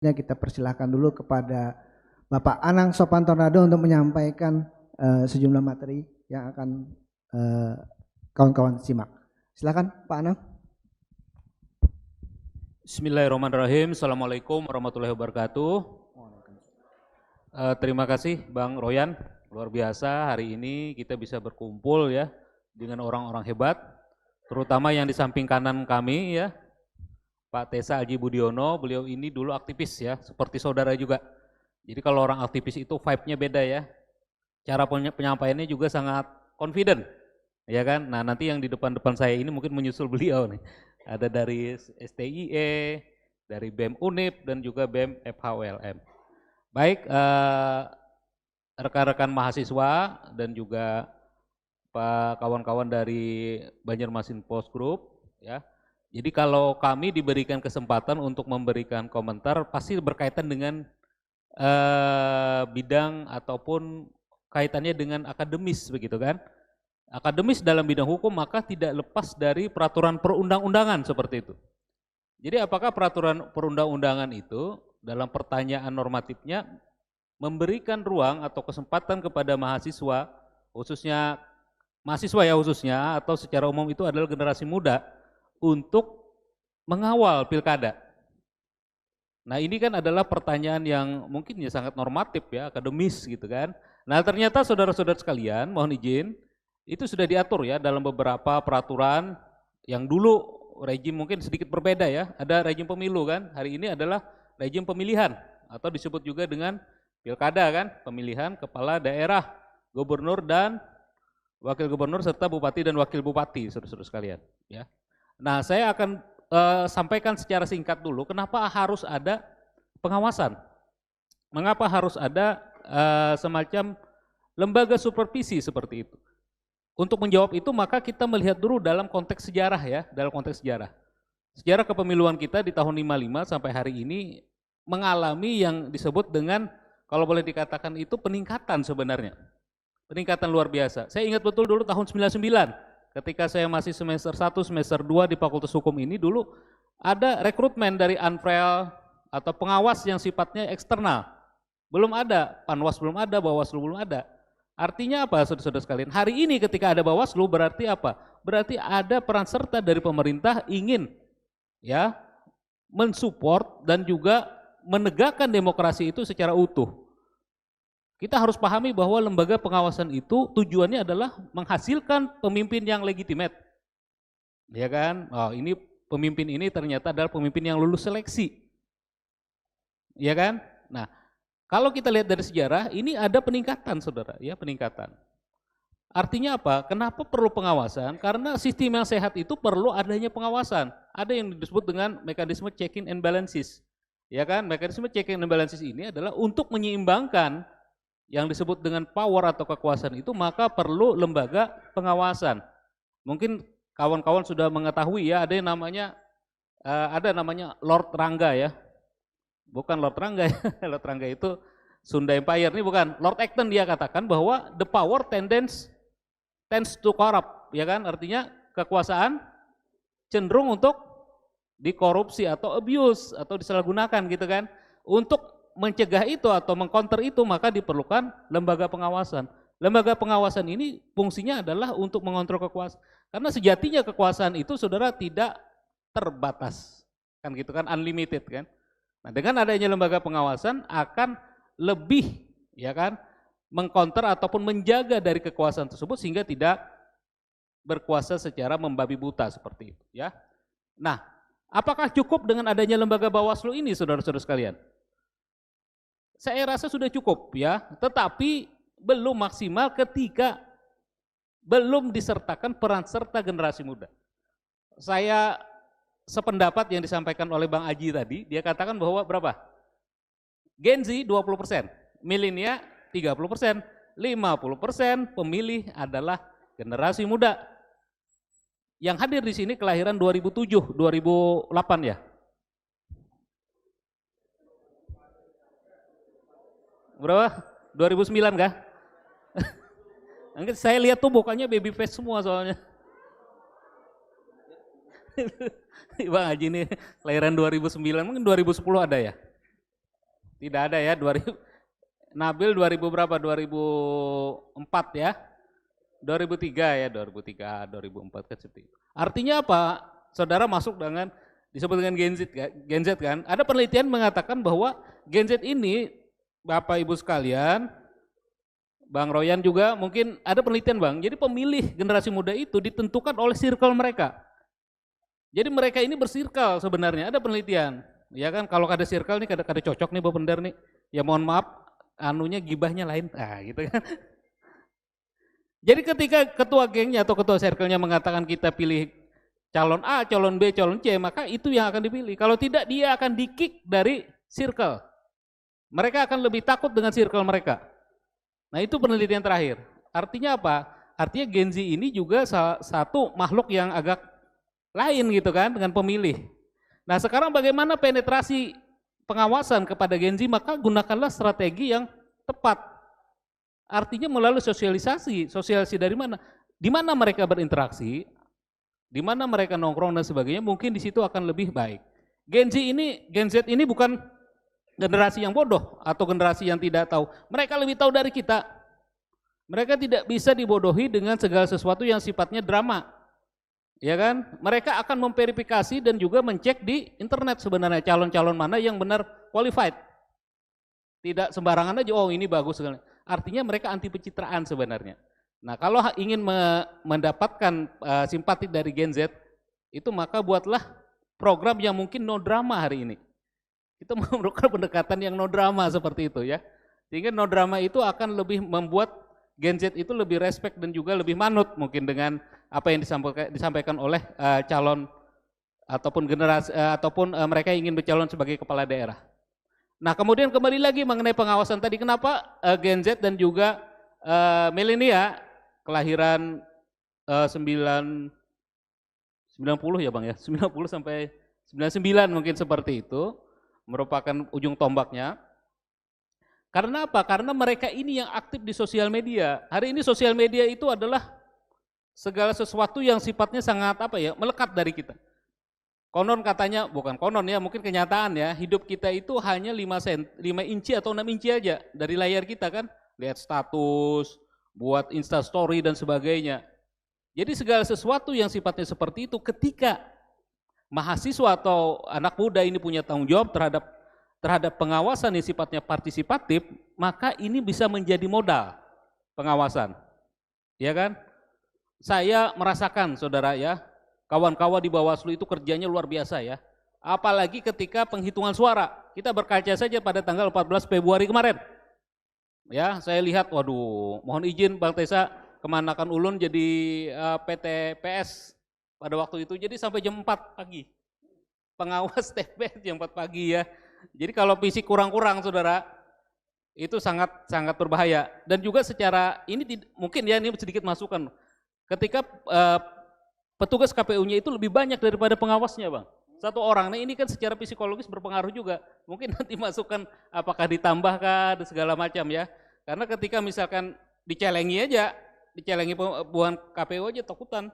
Kita persilahkan dulu kepada Bapak Anang Sopantornado untuk menyampaikan sejumlah materi yang akan kawan-kawan simak. Silakan Pak Anang. Bismillahirrahmanirrahim. Assalamualaikum warahmatullahi wabarakatuh. Terima kasih Bang Royan, luar biasa hari ini kita bisa berkumpul ya dengan orang-orang hebat, terutama yang di samping kanan kami ya, Pak Tessa Aji Budiono. Beliau ini dulu aktivis ya, seperti saudara juga. Jadi kalau orang aktivis itu vibe-nya beda ya, cara penyampaiannya juga sangat confident, ya kan? Nah nanti yang di depan-depan saya ini mungkin menyusul beliau nih. Ada dari STIE, dari BEM Unip dan juga BEM FHULM. Baik, rekan-rekan mahasiswa dan juga Pak kawan-kawan dari Banjarmasin Post Group ya. Jadi kalau kami diberikan kesempatan untuk memberikan komentar pasti berkaitan dengan bidang ataupun kaitannya dengan akademis begitu kan. Akademis dalam bidang hukum maka tidak lepas dari peraturan perundang-undangan seperti itu. Jadi apakah peraturan perundang-undangan itu dalam pertanyaan normatifnya memberikan ruang atau kesempatan kepada mahasiswa, khususnya mahasiswa ya khususnya atau secara umum itu adalah generasi muda untuk mengawal pilkada. Nah ini kan adalah pertanyaan yang mungkin ya sangat normatif ya, akademis gitu kan. Nah ternyata saudara-saudara sekalian mohon izin, itu sudah diatur ya dalam beberapa peraturan yang dulu rejim mungkin sedikit berbeda ya. Ada rejim pemilu kan, hari ini adalah rejim pemilihan atau disebut juga dengan pilkada kan, pemilihan kepala daerah, gubernur dan wakil gubernur serta bupati dan wakil bupati saudara-saudara sekalian ya. Nah saya akan sampaikan secara singkat dulu kenapa harus ada pengawasan, mengapa harus ada semacam lembaga supervisi seperti itu. Untuk menjawab itu maka kita melihat dulu dalam konteks sejarah ya, dalam konteks sejarah. Sejarah kepemiluan kita di tahun 55 sampai hari ini mengalami yang disebut dengan kalau boleh dikatakan itu peningkatan sebenarnya. Peningkatan luar biasa. Saya ingat betul dulu tahun 99 ketika saya masih semester 1, semester 2 di Fakultas Hukum ini dulu ada rekrutmen dari Anfrel atau pengawas yang sifatnya eksternal. Belum ada, Panwas belum ada, Bawaslu belum ada. Artinya apa saudara-saudara sekalian? Hari ini ketika ada Bawaslu berarti apa? Berarti ada peran serta dari pemerintah ingin ya mensupport dan juga menegakkan demokrasi itu secara utuh. Kita harus pahami bahwa lembaga pengawasan itu tujuannya adalah menghasilkan pemimpin yang legitimate. Ya kan? Oh, ini pemimpin ini ternyata adalah pemimpin yang lulus seleksi. Ya kan? Nah, kalau kita lihat dari sejarah, ini ada peningkatan saudara, ya peningkatan. Artinya apa? Kenapa perlu pengawasan? Karena sistem yang sehat itu perlu adanya pengawasan. Ada yang disebut dengan mekanisme checking and balances. Ya kan? Mekanisme checking and balances ini adalah untuk menyeimbangkan yang disebut dengan power atau kekuasaan itu, maka perlu lembaga pengawasan. Mungkin kawan-kawan sudah mengetahui ya, ada namanya Lord Rangga ya. Bukan Lord Rangga ya, Lord Rangga itu Sunda Empire, ini bukan. Lord Acton dia katakan bahwa the power tends to corrupt, ya kan? Artinya kekuasaan cenderung untuk dikorupsi atau abuse atau disalahgunakan gitu kan. Untuk mencegah itu atau mengcounter itu maka diperlukan lembaga pengawasan. Lembaga pengawasan ini fungsinya adalah untuk mengontrol kekuasaan. Karena sejatinya kekuasaan itu saudara tidak terbatas. Kan gitu kan, unlimited kan. Nah, dengan adanya lembaga pengawasan akan lebih ya kan mengcounter ataupun menjaga dari kekuasaan tersebut sehingga tidak berkuasa secara membabi buta seperti itu ya. Nah, apakah cukup dengan adanya lembaga Bawaslu ini saudara-saudara sekalian? Saya rasa sudah cukup ya, tetapi belum maksimal ketika belum disertakan peran serta generasi muda. Saya sependapat yang disampaikan oleh Bang Aji tadi, dia katakan bahwa berapa? Gen Z 20%, milenial 30%, 50% pemilih adalah generasi muda. Yang hadir di sini kelahiran 2007, 2008 ya? Berapa? 2009 kah? Saya lihat tuh mukanya baby face semua soalnya. Bang Haji ini kelahiran 2009, mungkin 2010 ada ya? Tidak ada ya, 2000 Nabil 2000 berapa? 2004 ya? 2003 ya, 2003, 2004 kan seperti itu. Artinya apa? Saudara masuk dengan disebut dengan Gen Z kan? Ada penelitian mengatakan bahwa Gen Z ini, Bapak Ibu sekalian, Bang Royan juga mungkin ada penelitian Bang. Jadi pemilih generasi muda itu ditentukan oleh circle mereka. Jadi mereka ini bersirkel sebenarnya, ada penelitian. Ya kan, kalau ada circle nih, kada cocok nih Bapak Pendar nih. Ya mohon maaf, anunya gibahnya lain, gitu kan. Jadi ketika ketua gengnya atau ketua circle-nya mengatakan kita pilih calon A, calon B, calon C, maka itu yang akan dipilih. Kalau tidak, dia akan di-kick dari circle. Mereka akan lebih takut dengan circle mereka. Nah itu penelitian terakhir. Artinya apa? Artinya Gen Z ini juga salah satu makhluk yang agak lain gitu kan dengan pemilih. Nah sekarang bagaimana penetrasi pengawasan kepada Gen Z, maka gunakanlah strategi yang tepat. Artinya melalui sosialisasi dari mana? Di mana mereka berinteraksi, di mana mereka nongkrong dan sebagainya, mungkin di situ akan lebih baik. Gen Z ini bukan generasi yang bodoh atau generasi yang tidak tahu. Mereka lebih tahu dari kita. Mereka tidak bisa dibodohi dengan segala sesuatu yang sifatnya drama. Ya kan? Mereka akan memverifikasi dan juga mencek di internet sebenarnya calon-calon mana yang benar qualified. Tidak sembarangan aja, oh ini bagus sekali. Artinya mereka anti pencitraan sebenarnya. Nah kalau ingin mendapatkan simpati dari Gen Z, itu maka buatlah program yang mungkin no drama hari ini. Kita memerlukan pendekatan yang no drama seperti itu ya. Sehingga no drama itu akan lebih membuat Gen Z itu lebih respect dan juga lebih manut mungkin dengan apa yang disampaikan oleh calon ataupun generasi ataupun mereka yang ingin bercalon sebagai kepala daerah. Nah kemudian kembali lagi mengenai pengawasan tadi, kenapa Gen Z dan juga milenial kelahiran 90 ya Bang ya, 90 sampai 99 mungkin seperti itu, merupakan ujung tombaknya. Karena apa? Karena mereka ini yang aktif di sosial media. Hari ini sosial media itu adalah segala sesuatu yang sifatnya sangat melekat dari kita. Konon katanya, bukan konon ya, mungkin kenyataan ya, hidup kita itu hanya 5 inci atau 6 inci aja dari layar kita kan. Lihat status, buat Insta story dan sebagainya. Jadi segala sesuatu yang sifatnya seperti itu, ketika mahasiswa atau anak muda ini punya tanggung jawab terhadap pengawasan yang sifatnya partisipatif, maka ini bisa menjadi modal pengawasan. Ya kan? Saya merasakan saudara ya, kawan-kawan di Bawaslu itu kerjanya luar biasa ya. Apalagi ketika penghitungan suara. Kita berkaca saja pada tanggal 14 Februari kemarin. Ya, saya lihat, waduh, mohon izin Bang Tesa, kemanakan ulun jadi PTPS pada waktu itu, jadi sampai jam 4 pagi. Pengawas TPS jam 4 pagi ya. Jadi kalau fisik kurang-kurang saudara, itu sangat berbahaya. Dan juga secara, ini mungkin ya ini sedikit masukan, ketika petugas KPU-nya itu lebih banyak daripada pengawasnya Bang. Satu orang, nah ini kan secara psikologis berpengaruh juga. Mungkin nanti masukan apakah ditambahkan segala macam ya. Karena ketika misalkan dicelengi buan KPU aja takutan.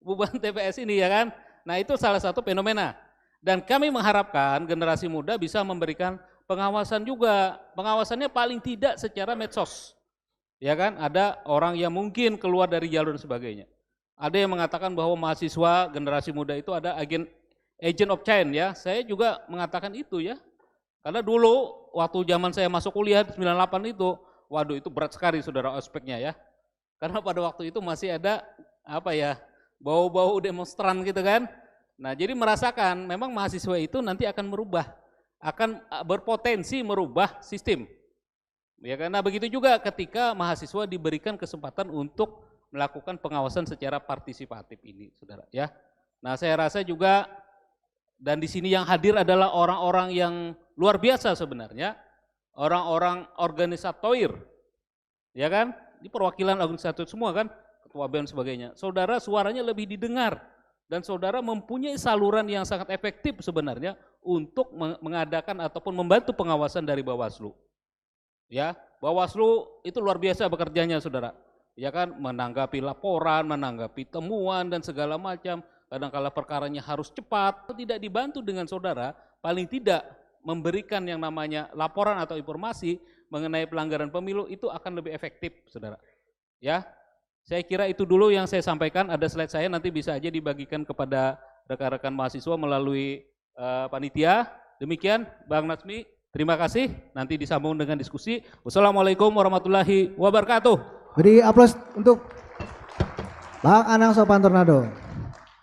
Buban TPS ini ya kan. Nah itu salah satu fenomena. Dan kami mengharapkan generasi muda bisa memberikan pengawasan juga. Pengawasannya paling tidak secara medsos. Ya kan, ada orang yang mungkin keluar dari jalur dan sebagainya. Ada yang mengatakan bahwa mahasiswa generasi muda itu ada agent of change ya. Saya juga mengatakan itu ya. Karena dulu waktu zaman saya masuk kuliah 98 itu, waduh itu berat sekali saudara ospeknya ya. Karena pada waktu itu masih ada bau-bau demonstran gitu kan. Nah jadi merasakan memang mahasiswa itu nanti akan berpotensi merubah sistem. Ya karena begitu juga ketika mahasiswa diberikan kesempatan untuk melakukan pengawasan secara partisipatif ini, saudara ya. Nah saya rasa juga, dan di sini yang hadir adalah orang-orang yang luar biasa sebenarnya, orang-orang organisator, ya kan? Di perwakilan organisator semua kan, ketua BEM sebagainya. Saudara suaranya lebih didengar dan saudara mempunyai saluran yang sangat efektif sebenarnya untuk mengadakan ataupun membantu pengawasan dari Bawaslu. Ya, Bawaslu itu luar biasa bekerjanya saudara. Ya kan, menanggapi laporan, menanggapi temuan dan segala macam. Kadang-kala perkaranya harus cepat, tidak dibantu dengan saudara, paling tidak memberikan yang namanya laporan atau informasi mengenai pelanggaran pemilu itu akan lebih efektif, saudara. Ya, saya kira itu dulu yang saya sampaikan. Ada slide saya, nanti bisa aja dibagikan kepada rekan-rekan mahasiswa melalui panitia. Demikian, Bang Natsmi, terima kasih. Nanti disambung dengan diskusi. Wassalamualaikum warahmatullahi wabarakatuh. Beri aplaus untuk Bang Anang Sopan Tornado.